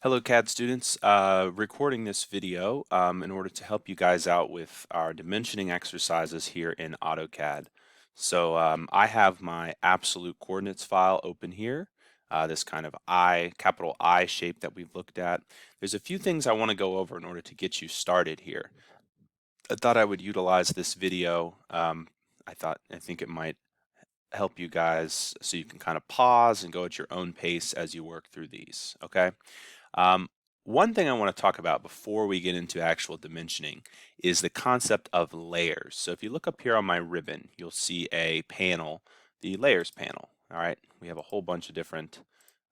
Hello CAD students, recording this video in order to help you guys out with our dimensioning exercises here in AutoCAD. So I have my absolute coordinates file open here, this kind of capital I shape that we've looked at. There's a few things I want to go over in order to get you started here. I thought I would utilize this video. I think it might help you guys so you can kind of pause and go at your own pace as you work through these, okay? Um, One thing I want to talk about before we get into actual dimensioning is the concept of layers. So if you look up here on my ribbon, you'll see a panel, the layers panel. All right, we have a whole bunch of different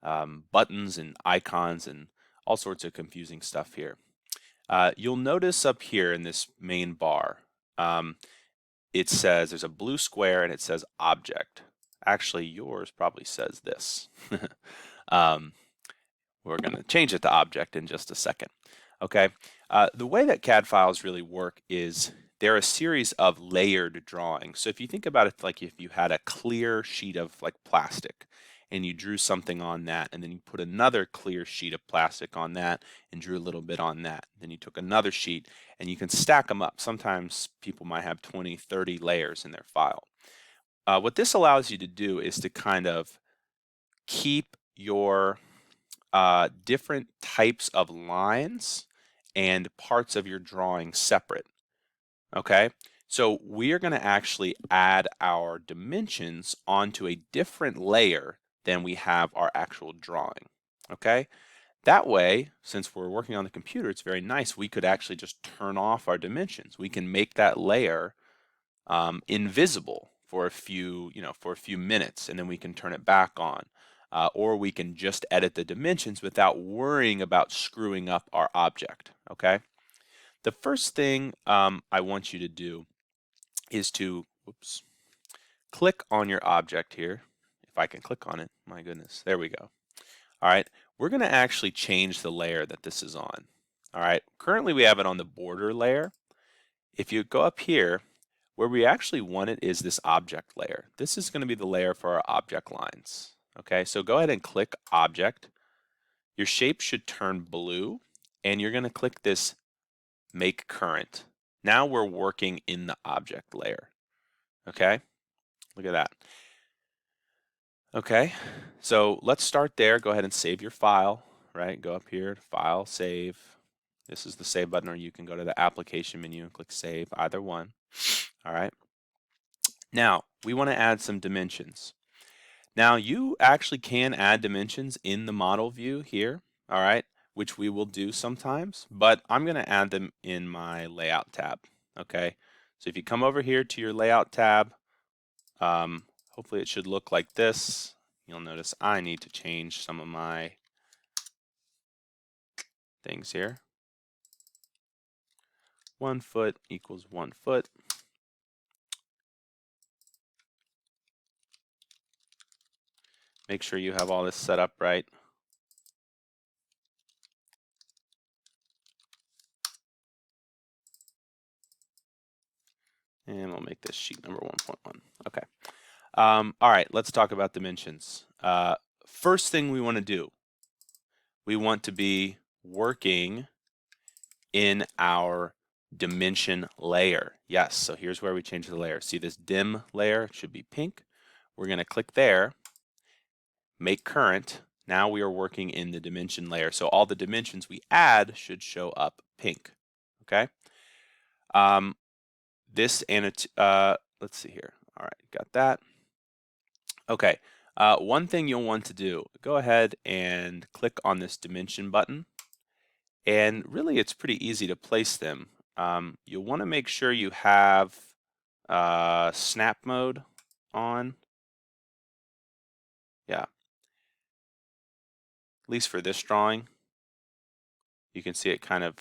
buttons and icons and all sorts of confusing stuff here. You'll notice up here in this main bar, um, it says there's a blue square and it says object. Actually, yours probably says this. um, we're going to change it to object in just a second. Okay, the way that CAD files really work is they're a series of layered drawings. So if you think about it like if you had a clear sheet of like plastic and you drew something on that and then you put another clear sheet of plastic on that and drew a little bit on that. Then you took another sheet and you can stack them up. Sometimes people might have 20, 30 layers in their file. What this allows you to do is to kind of keep your different types of lines and parts of your drawing separate. Okay, so we are going to actually add our dimensions onto a different layer than we have our actual drawing. Okay, that way, since we're working on the computer, it's very nice. We could actually just turn off our dimensions. We can make that layer invisible for a few, for a few minutes, and then we can turn it back on. Or we can just edit the dimensions without worrying about screwing up our object, okay? The first thing I want you to do is to, click on your object here. If I can click on it, my goodness, there we go. All right, we're gonna actually change the layer that this is on. All right, currently we have it on the border layer. If you go up here, where we actually want it is this object layer. This is going to be the layer for our object lines. Okay, so go ahead and click object. Your shape should turn blue and you're going to click this make current. Now we're working in the object layer. Okay, look at that. Okay, so let's start there. Go ahead and save your file, right? Go up here to file, save. This is the save button, or you can go to the application menu and click save, either one. All right. Now, we want to add some dimensions. Now, you actually can add dimensions in the model view here, all right, which we will do sometimes, but I'm going to add them in my layout tab, okay? So if you come over here to your layout tab, hopefully it should look like this. You'll notice I need to change some of my things here. 1 foot equals 1 foot. Make sure you have all this set up right. And we'll make this sheet number 1.1. Okay. All right, let's talk about dimensions. First thing we want to do, we want to be working in our dimension layer. Yes, so here's where we change the layer. See this dim layer? It should be pink. We're going to click there, make current. Now we are working in the dimension layer. So all the dimensions we add should show up pink. Okay. Let's see here. All right, got that. Okay. One thing you'll want to do, go ahead and click on this dimension button. And really, it's pretty easy to place them. You'll want to make sure you have snap mode on. Yeah. At least for this drawing, you can see it kind of,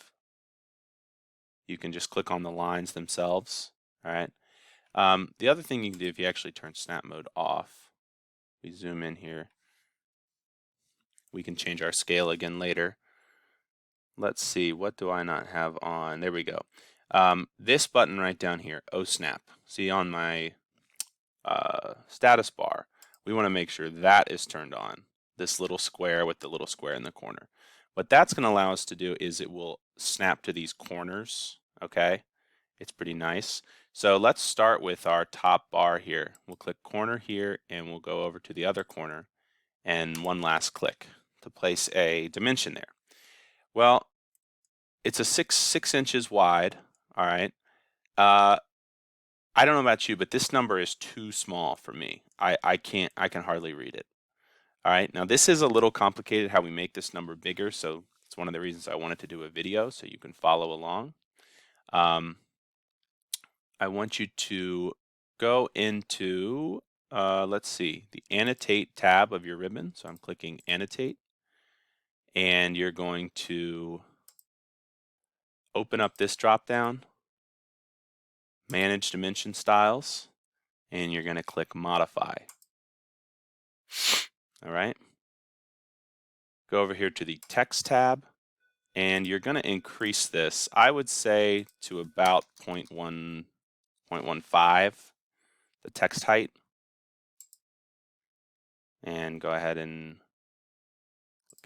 you can just click on the lines themselves. All right. The other thing you can do if you actually turn snap mode off, we zoom in here. We can change our scale again later. Let's see, what do I not have on? There we go. This button right down here, O snap. See on my status bar, we want to make sure that is turned on. This little square with the little square in the corner. What that's going to allow us to do is it will snap to these corners, okay? It's pretty nice. So let's start with our top bar here. We'll click corner here and we'll go over to the other corner and one last click to place a dimension there. Well, it's a six inches wide, all right? I don't know about you, but this number is too small for me. I can hardly read it. All right, now this is a little complicated how we make this number bigger, so it's one of the reasons I wanted to do a video so you can follow along. I want you to go into, let's see, the Annotate tab of your ribbon. So I'm clicking Annotate, and you're going to open up this drop down, Manage Dimension Styles, and you're going to click Modify. All right. Go over here to the Text tab, and you're going to increase this, I would say, to about 0.1, 0.15, the text height. And go ahead and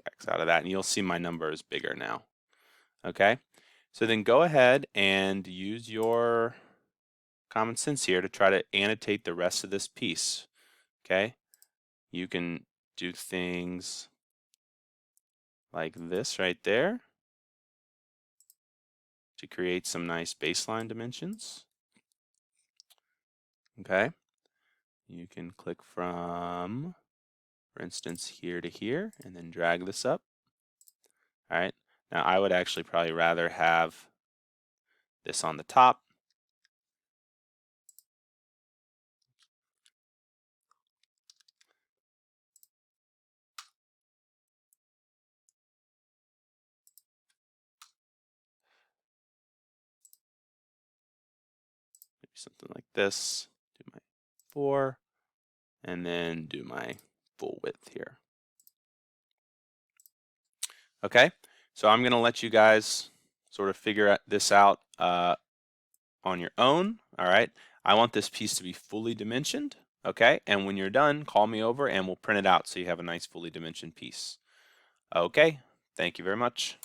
X out of that, and you'll see my number is bigger now. Okay, so then go ahead and use your common sense here to try to annotate the rest of this piece. Okay, you can do things like this right there to create some nice baseline dimensions. Okay, you can click from, for instance, here to here and then drag this up. All right, now I would actually probably rather have this on the top. Maybe something like this. Do my 4 and then do my full width here. Okay, so I'm going to let you guys sort of figure this out on your own. All right, I want this piece to be fully dimensioned. Okay, and when you're done, call me over and we'll print it out so you have a nice fully dimensioned piece. Okay, thank you very much.